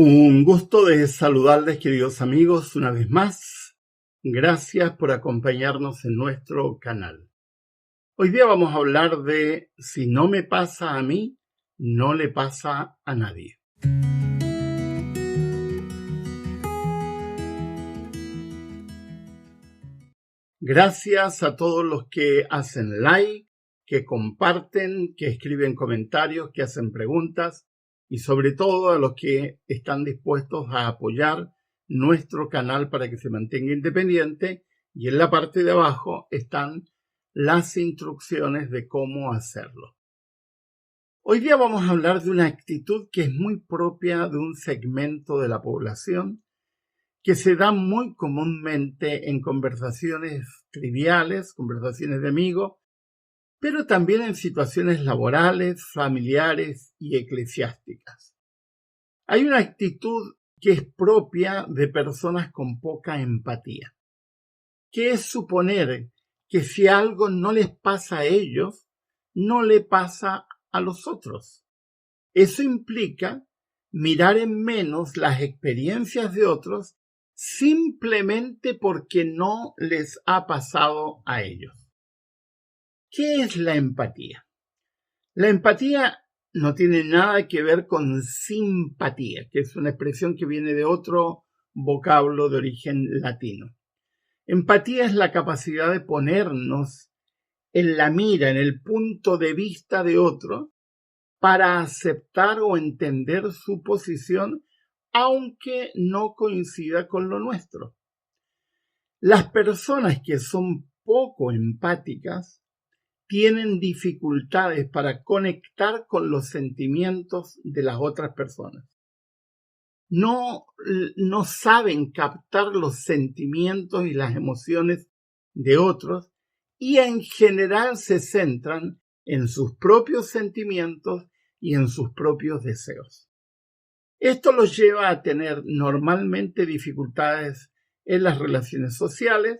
Un gusto de saludarles, queridos amigos, una vez más. Gracias por acompañarnos en nuestro canal. Hoy día vamos a hablar de si no me pasa a mí, no le pasa a nadie. Gracias a todos los que hacen like, que comparten, que escriben comentarios, que hacen preguntas y sobre todo a los que están dispuestos a apoyar nuestro canal para que se mantenga independiente, y en la parte de abajo están las instrucciones de cómo hacerlo. Hoy día vamos a hablar de una actitud que es muy propia de un segmento de la población que se da muy comúnmente en conversaciones triviales, conversaciones de amigos, pero también en situaciones laborales, familiares y eclesiásticas. Hay una actitud que es propia de personas con poca empatía, que es suponer que si algo no les pasa a ellos, no le pasa a los otros. Eso implica mirar en menos las experiencias de otros simplemente porque no les ha pasado a ellos. ¿Qué es la empatía? La empatía no tiene nada que ver con simpatía, que es una expresión que viene de otro vocablo de origen latino. Empatía es la capacidad de ponernos en la mira, en el punto de vista de otro, para aceptar o entender su posición, aunque no coincida con lo nuestro. Las personas que son poco empáticas tienen dificultades para conectar con los sentimientos de las otras personas. No saben captar los sentimientos y las emociones de otros y en general se centran en sus propios sentimientos y en sus propios deseos. Esto los lleva a tener normalmente dificultades en las relaciones sociales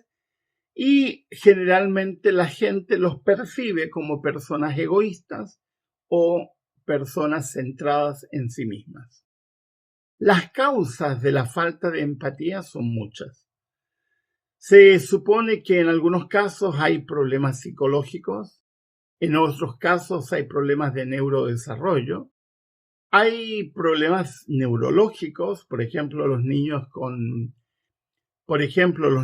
y generalmente la gente los percibe como personas egoístas o personas centradas en sí mismas. Las causas de la falta de empatía son muchas. Se supone que en algunos casos hay problemas psicológicos, en otros casos hay problemas de neurodesarrollo, hay problemas neurológicos, por ejemplo, los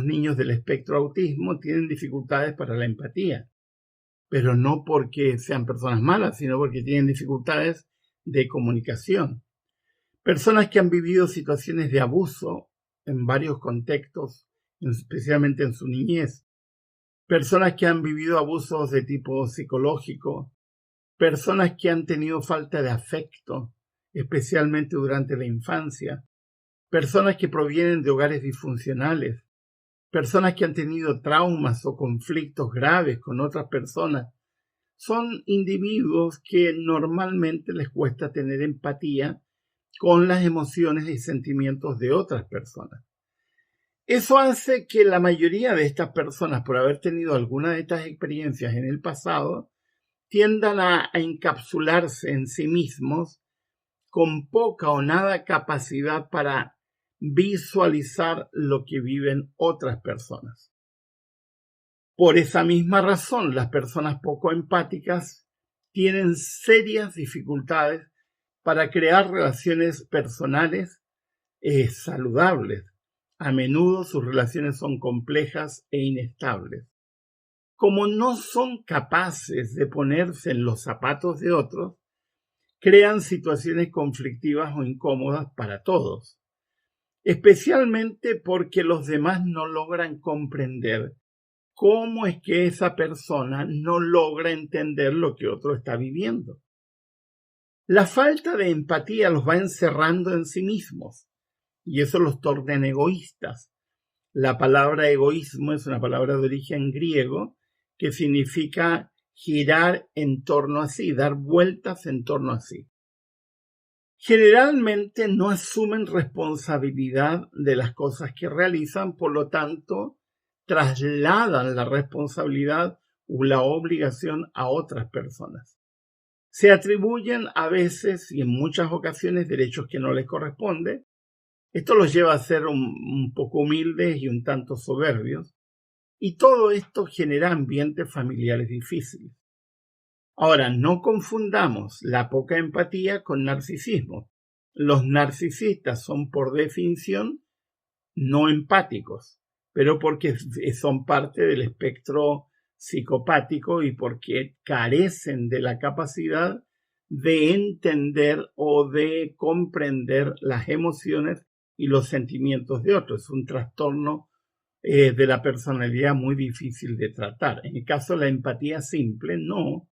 niños del espectro autismo tienen dificultades para la empatía, pero no porque sean personas malas, sino porque tienen dificultades de comunicación. Personas que han vivido situaciones de abuso en varios contextos, especialmente en su niñez. Personas que han vivido abusos de tipo psicológico. Personas que han tenido falta de afecto, especialmente durante la infancia. Personas que provienen de hogares disfuncionales. Personas que han tenido traumas o conflictos graves con otras personas. Son individuos que normalmente les cuesta tener empatía con las emociones y sentimientos de otras personas. Eso hace que la mayoría de estas personas, por haber tenido alguna de estas experiencias en el pasado, tiendan a encapsularse en sí mismos con poca o nada capacidad para visualizar lo que viven otras personas. Por esa misma razón, las personas poco empáticas tienen serias dificultades para crear relaciones personales saludables. A menudo sus relaciones son complejas e inestables. Como no son capaces de ponerse en los zapatos de otros, crean situaciones conflictivas o incómodas para todos, especialmente porque los demás no logran comprender cómo es que esa persona no logra entender lo que otro está viviendo. La falta de empatía los va encerrando en sí mismos y eso los torna egoístas. La palabra egoísmo es una palabra de origen griego que significa girar en torno a sí, dar vueltas en torno a sí. Generalmente no asumen responsabilidad de las cosas que realizan, por lo tanto, trasladan la responsabilidad o la obligación a otras personas. Se atribuyen a veces y en muchas ocasiones derechos que no les corresponden. Esto los lleva a ser un poco humildes y un tanto soberbios. Y todo esto genera ambientes familiares difíciles. Ahora, no confundamos la poca empatía con narcisismo. Los narcisistas son por definición no empáticos, pero porque son parte del espectro psicopático y porque carecen de la capacidad de entender o de comprender las emociones y los sentimientos de otros. Es un trastorno de la personalidad muy difícil de tratar. En el caso de la empatía simple, no.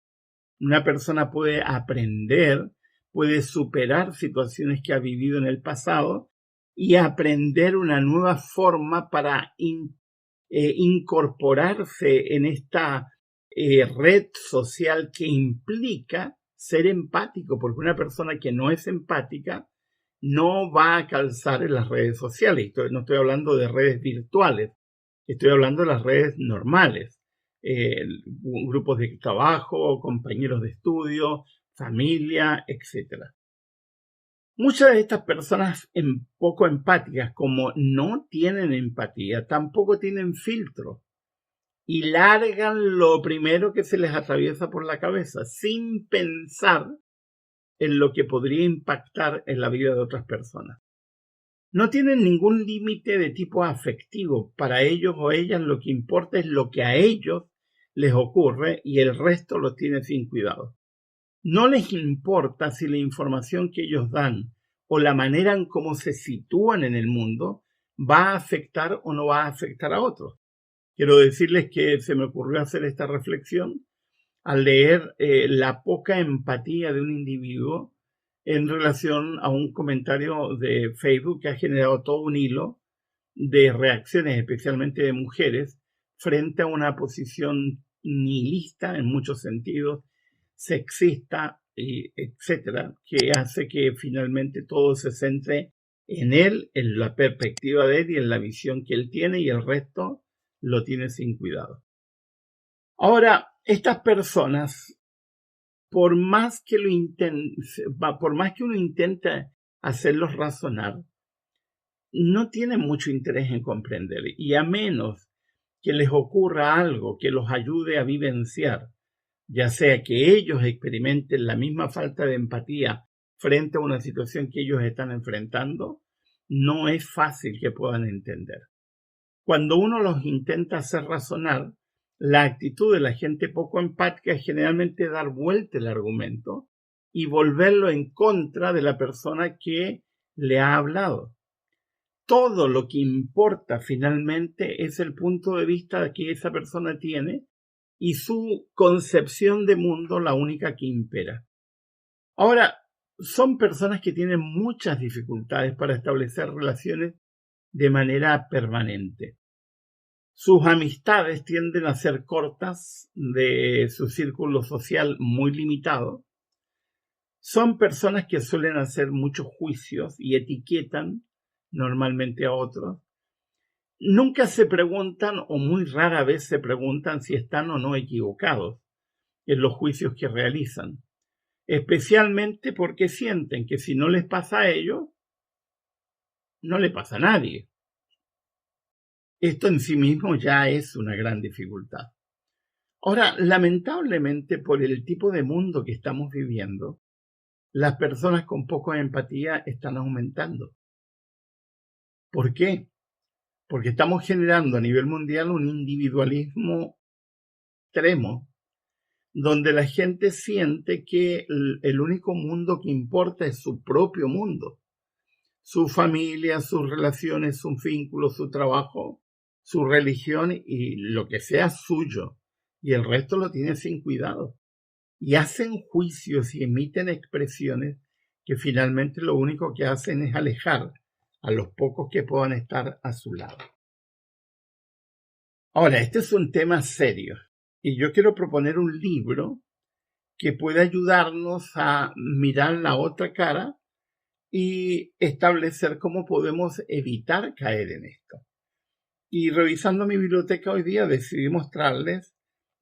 Una persona puede aprender, puede superar situaciones que ha vivido en el pasado y aprender una nueva forma para incorporarse en esta red social que implica ser empático, porque una persona que no es empática no va a calzar en las redes sociales. No estoy hablando de redes virtuales, estoy hablando de las redes normales. Grupos de trabajo, compañeros de estudio, familia, etc. Muchas de estas personas poco empáticas, como no tienen empatía, tampoco tienen filtro y largan lo primero que se les atraviesa por la cabeza, sin pensar en lo que podría impactar en la vida de otras personas. No tienen ningún límite de tipo afectivo. Para ellos o ellas lo que importa es lo que a ellos les ocurre y el resto lo tiene sin cuidado. No les importa si la información que ellos dan o la manera en cómo se sitúan en el mundo va a afectar o no va a afectar a otros. Quiero decirles que se me ocurrió hacer esta reflexión al leer la poca empatía de un individuo en relación a un comentario de Facebook que ha generado todo un hilo de reacciones, especialmente de mujeres, frente a una posición nihilista en muchos sentidos, sexista, etcétera, que hace que finalmente todo se centre en él, en la perspectiva de él y en la visión que él tiene, y el resto lo tiene sin cuidado. Ahora, estas personas, por más que uno intente hacerlos razonar, no tienen mucho interés en comprender, y a menos que les ocurra algo que los ayude a vivenciar, ya sea que ellos experimenten la misma falta de empatía frente a una situación que ellos están enfrentando, no es fácil que puedan entender. Cuando uno los intenta hacer razonar, la actitud de la gente poco empática es generalmente dar vuelta el argumento y volverlo en contra de la persona que le ha hablado. Todo lo que importa finalmente es el punto de vista que esa persona tiene y su concepción de mundo, la única que impera. Ahora, son personas que tienen muchas dificultades para establecer relaciones de manera permanente. Sus amistades tienden a ser cortas, de su círculo social muy limitado. Son personas que suelen hacer muchos juicios y etiquetan normalmente a otros. Nunca se preguntan, o muy rara vez se preguntan, si están o no equivocados en los juicios que realizan, especialmente porque sienten que si no les pasa a ellos, no le pasa a nadie. Esto en sí mismo ya es una gran dificultad. Ahora, lamentablemente, por el tipo de mundo que estamos viviendo, las personas con poca empatía están aumentando. ¿Por qué? Porque estamos generando a nivel mundial un individualismo extremo, donde la gente siente que el único mundo que importa es su propio mundo, su familia, sus relaciones, sus vínculos, su trabajo, su religión y lo que sea suyo, y el resto lo tiene sin cuidado. Y hacen juicios y emiten expresiones que finalmente lo único que hacen es alejar a los pocos que puedan estar a su lado. Ahora, este es un tema serio y yo quiero proponer un libro que puede ayudarnos a mirar la otra cara y establecer cómo podemos evitar caer en esto. Y revisando mi biblioteca hoy día decidí mostrarles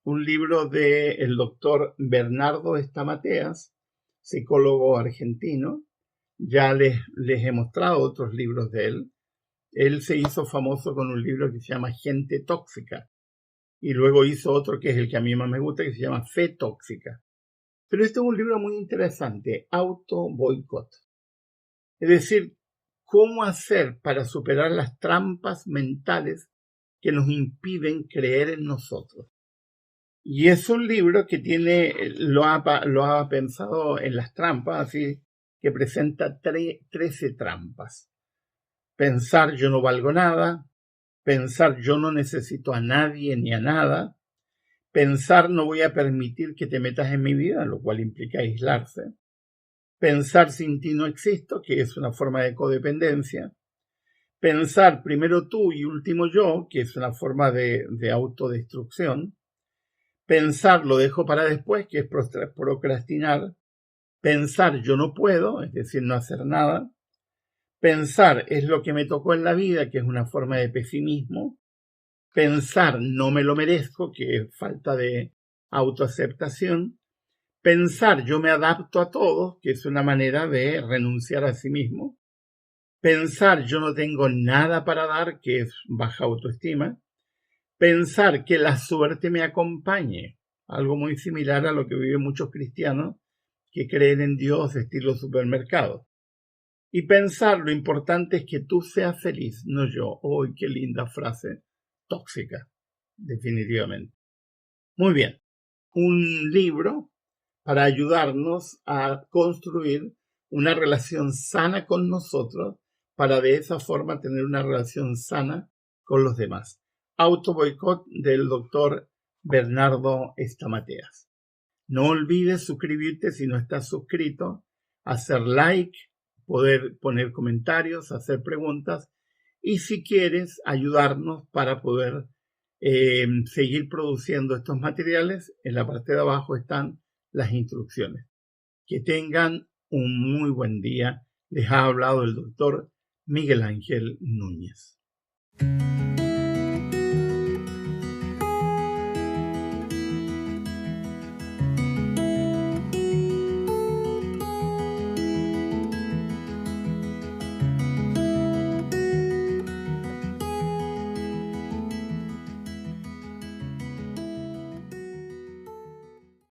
un libro del doctor Bernardo Estamateas, psicólogo argentino. Ya les he mostrado otros libros de él. Él se hizo famoso con un libro que se llama Gente Tóxica. Y luego hizo otro que es el que a mí más me gusta, que se llama Fe Tóxica. Pero este es un libro muy interesante, Auto Boicot. Es decir, cómo hacer para superar las trampas mentales que nos impiden creer en nosotros. Y es un libro que lo ha pensado en las trampas, así que presenta 13 trampas. Pensar yo no valgo nada, pensar yo no necesito a nadie ni a nada, pensar no voy a permitir que te metas en mi vida, lo cual implica aislarse, pensar sin ti no existo, que es una forma de codependencia, pensar primero tú y último yo, que es una forma de autodestrucción, pensar lo dejo para después, que es procrastinar, pensar yo no puedo, es decir, no hacer nada, pensar es lo que me tocó en la vida, que es una forma de pesimismo, pensar no me lo merezco, que es falta de autoaceptación, pensar yo me adapto a todos, que es una manera de renunciar a sí mismo, pensar yo no tengo nada para dar, que es baja autoestima, pensar que la suerte me acompañe, algo muy similar a lo que viven muchos cristianos que creen en Dios estilo supermercado. Y pensar lo importante es que tú seas feliz, no yo. ¡Uy, qué linda frase! Tóxica, definitivamente. Muy bien, un libro para ayudarnos a construir una relación sana con nosotros para de esa forma tener una relación sana con los demás. Auto Boicot del doctor Bernardo Estamateas. No olvides suscribirte si no estás suscrito, hacer like, poder poner comentarios, hacer preguntas y si quieres ayudarnos para poder seguir produciendo estos materiales, en la parte de abajo están las instrucciones. Que tengan un muy buen día. Les ha hablado el doctor Miguel Ángel Núñez.